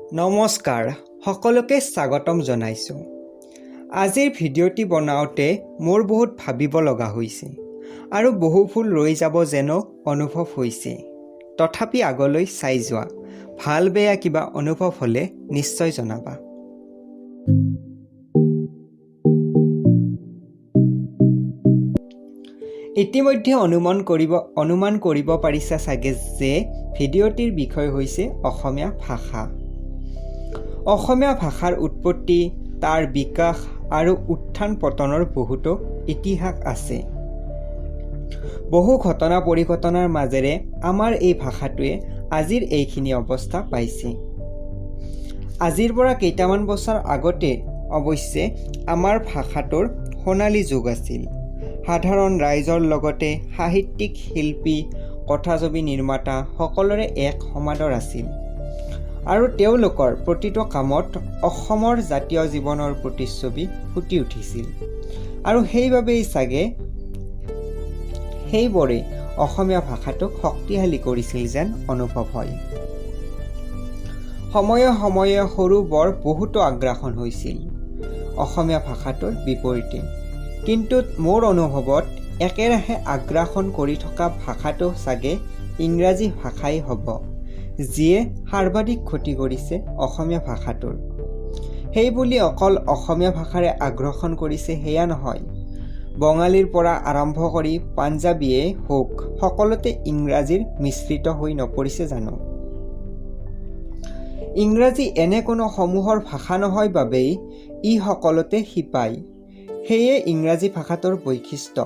নমস্কাৰ, সকলোকে স্বাগতম জনাইছোঁ। আজিৰ ভিডিঅ'টি বনাওঁতে মোৰ বহুত ভাবিব লগা হৈছে আৰু বহু ভুল ৰৈ যাব যেনো অনুভৱ হৈছে। তথাপি আগলৈ চাই যোৱা, ভাল বেয়া কিবা অনুভৱ হ'লে নিশ্চয় জনাবা। ইতিমধ্যে অনুমান কৰিব পাৰিছা চাগে যে ভিডিঅ'টিৰ বিষয় হৈছে অসমীয়া ভাষা। অসমীয়া ভাষাৰ উৎপত্তি, তাৰ বিকাশ আৰু উত্থান পতনৰ বহুতো ইতিহাস আছে। বহু ঘটনা পৰিঘটনাৰ মাজেৰে আমাৰ এই ভাষাটোৱে আজিৰ এইখিনি অৱস্থা পাইছে। আজিৰ পৰা কেইটামান বছৰ আগতে অৱশ্যে আমাৰ ভাষাটোৰ সোণালী যুগ আছিল। সাধাৰণ ৰাইজৰ লগতে সাহিত্যিক, শিল্পী, কথাছবি নিৰ্মাতা সকলোৰে এক সমাদৰ আছিল আৰু তেওঁলোকৰ প্ৰতিটো কামত অসমৰ জাতীয় জীৱনৰ প্ৰতিচ্ছবি ফুটি উঠিছিল আৰু সেইবাবেই চাগে সেইবোৰে অসমীয়া ভাষাটোক শক্তিশালী কৰিছিল যেন অনুভৱ হয়। সময়ে সময়ে সৰু বৰ বহুতো আগ্ৰাসন হৈছিল অসমীয়া ভাষাটোৰ বিপৰীতে, কিন্তু মোৰ অনুভৱত একেৰাহে আগ্ৰাসন কৰি থকা ভাষাটো চাগে ইংৰাজী ভাষাই হ'ব, যিয়ে সৰ্বাধিক ক্ষতি কৰিছে অসমীয়া ভাষাটোৰ। সেইবুলি অকল অসমীয়া ভাষাৰে আগ্ৰাসন কৰিছে সেয়া নহয়, বঙালীৰ পৰা আৰম্ভ কৰি পাঞ্জাবীয়ে হওক, সকলোতে ইংৰাজীৰ মিশ্ৰিত হৈ নপৰিছে জানো? ইংৰাজী এনে কোনো সমূহৰ ভাষা নহয় বাবেই ই সকলোতে শিপায়, সেয়ে ইংৰাজী ভাষাটোৰ বৈশিষ্ট্য।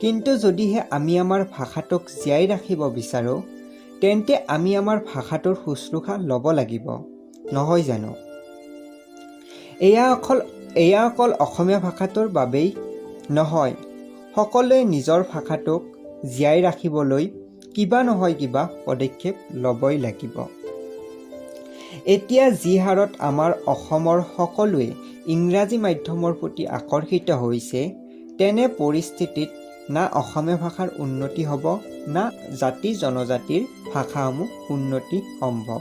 কিন্তু যদিহে আমি আমাৰ ভাষাটোক জীয়াই ৰাখিব বিচাৰোঁ, তেন্তে আমি আমাৰ ভাষাটোৰ শুশ্ৰূষা ল'ব লাগিব, নহয় জানো? এয়া অকল অসমীয়া ভাষাটোৰ বাবেই নহয়, সকলোৱে নিজৰ ভাষাটোক জীয়াই ৰাখিবলৈ কিবা নহয় কিবা পদক্ষেপ ল'বই লাগিব। এতিয়া যি হাৰত আমাৰ অসমৰ সকলোৱে ইংৰাজী মাধ্যমৰ প্ৰতি আকৰ্ষিত হৈছে, তেনে পৰিস্থিতিত না অসমীয়া ভাষাৰ উন্নতি হ'ব, না জাতি জনজাতিৰ ভাষাসমূহ উন্নতি সম্ভৱ।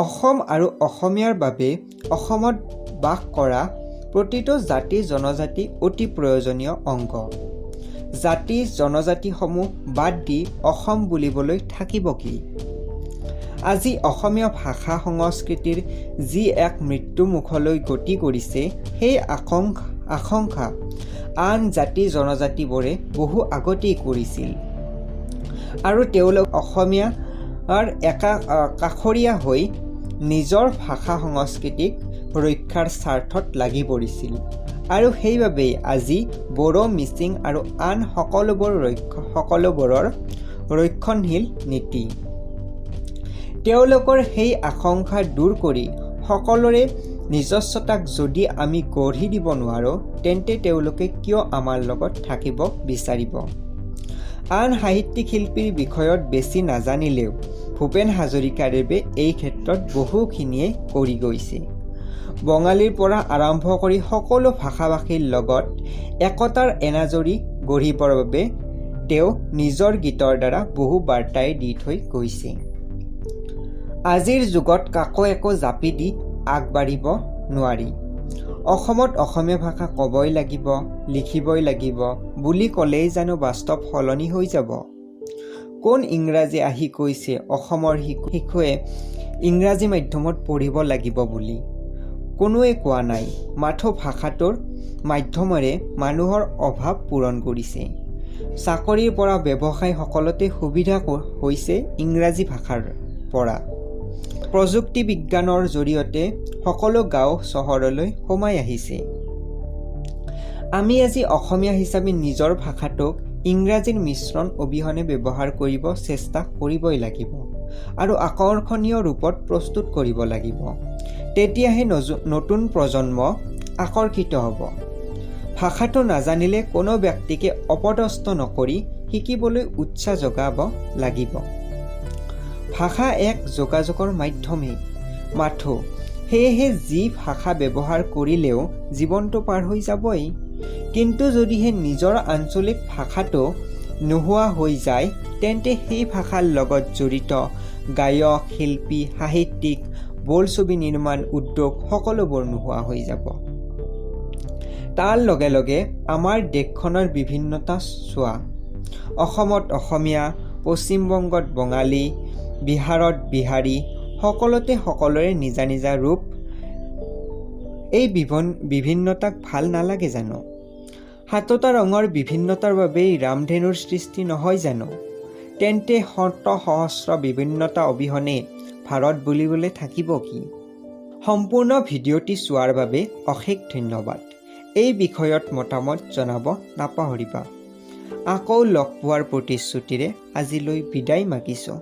অসম আৰু অসমীয়াৰ বাবে অসমত বাস কৰা প্ৰতিটো জাতি জনজাতি অতি প্ৰয়োজনীয় অংগ। জাতি জনজাতিসমূহ বাদ দি অসম বুলিবলৈ থাকিব কি? আজি অসমীয়া ভাষা সংস্কৃতিৰ যি এক মৃত্যুমুখলৈ গতি কৰিছে, সেই আশংকা আন জাতি জনজাতিবোৰে বহু আগতেই কৰিছিল আৰু তেওঁলোক অসমীয়াৰ কাষৰীয়া হৈ নিজৰ ভাষা সংস্কৃতিক ৰক্ষাৰ স্বাৰ্থত লাগি পৰিছিল আৰু সেইবাবেই আজি বড়ো, মিচিং আৰু আন সকলোবোৰৰ ৰক্ষণশীল নীতি। তেওঁলোকৰ সেই আশংকা দূৰ কৰি সকলোৰে নিজস্বতাক যদি আমি গঢ়ি দিব নোৱাৰোঁ, তেন্তে তেওঁলোকে কিয় আমাৰ লগত থাকিব বিচাৰিব? আন সাহিত্যিক শিল্পীৰ বিষয়ত বেছি নাজানিলেও ভূপেন হাজৰিকাদেৱে এই ক্ষেত্ৰত বহুখিনিয়ে কৰি গৈছে। বঙালীৰ পৰা আৰম্ভ কৰি সকলো ভাষা-ভাষীৰ লগত একতাৰ এনাজৰী গঢ়িবৰ বাবে তেওঁ নিজৰ গীতৰ দ্বাৰা বহু বাৰ্তাই দি থৈ গৈছে। আজিৰ যুগত কাকো একো জাপি দি আগবাঢ়িব নোৱাৰি। অসমত অসমীয়া ভাষা ক'বই লাগিব, লিখিবই লাগিব বুলি ক'লেই জানো বাস্তৱ সলনি হৈ যাব? কোন ইংৰাজী আহি কৈছে অসমৰ শিশুৱে ইংৰাজী মাধ্যমত পঢ়িব লাগিব বুলি? কোনোৱে কোৱা নাই। মাথো ভাষাটোৰ মাধ্যমেৰে মানুহৰ অভাৱ পূৰণ কৰিছে। চাকৰিৰ পৰা ব্যৱসায় সকলোতে সুবিধা হৈছে ইংৰাজী ভাষাৰ পৰা। প্ৰযুক্তি বিজ্ঞানৰ জৰিয়তে সকলো গাঁও চহৰলৈ সোমাই আহিছে। আমি আজি অসমীয়া হিচাপে নিজৰ ভাষাটোক ইংৰাজীৰ মিশ্ৰণ অবিহনে ব্যৱহাৰ কৰিব চেষ্টা কৰিবই লাগিব আৰু আকৰ্ষণীয় ৰূপত প্ৰস্তুত কৰিব লাগিব। তেতিয়াহে নতুন প্ৰজন্ম আকৰ্ষিত হ'ব। ভাষাটো নাজানিলে কোনো ব্যক্তিকে অপদস্থ নকৰি শিকিবলৈ উৎসাহ যোগাব লাগিব। ভাষা এক যোগাযোগৰ মাধ্যমেই মাথো, সেয়েহে যি ভাষা ব্যৱহাৰ কৰিলেও জীৱনটো পাৰ হৈ যাবই। কিন্তু যদিহে নিজৰ আঞ্চলিক ভাষাটো নোহোৱা হৈ যায়, তেন্তে সেই ভাষাৰ লগত জড়িত গায়ক, শিল্পী, সাহিত্যিক বোলছবি নিৰ্মাণ উদ্যোগ সকলোবোৰ নোহোৱা হৈ যাব। তাৰ লগে লগে আমাৰ দেশখনৰ বিভিন্নতা চোৱা। অসমত অসমীয়া, পশ্চিমবংগত বঙালী, বিহাৰত বিহাৰী, সকলোতে সকলোৰে নিজা নিজা ৰূপ। এই বিভিন্নতাক ভাল নালাগে জানো? সাতোটা ৰঙৰ বিভিন্নতাৰ বাবেই ৰামধেনুৰ সৃষ্টি নহয় জানো? তেন্তে শত সহস্ৰ বিভিন্নতা অবিহনে ভাৰত বুলিবলৈ থাকিব কি? সম্পূৰ্ণ ভিডিঅ'টি চোৱাৰ বাবে অশেষ ধন্যবাদ। এই বিষয়ত মতামত জনাব নাপাহৰিবা। আকৌ লগ পোৱাৰ প্ৰতিশ্ৰুতিৰে আজিলৈ বিদায় মাগিছোঁ।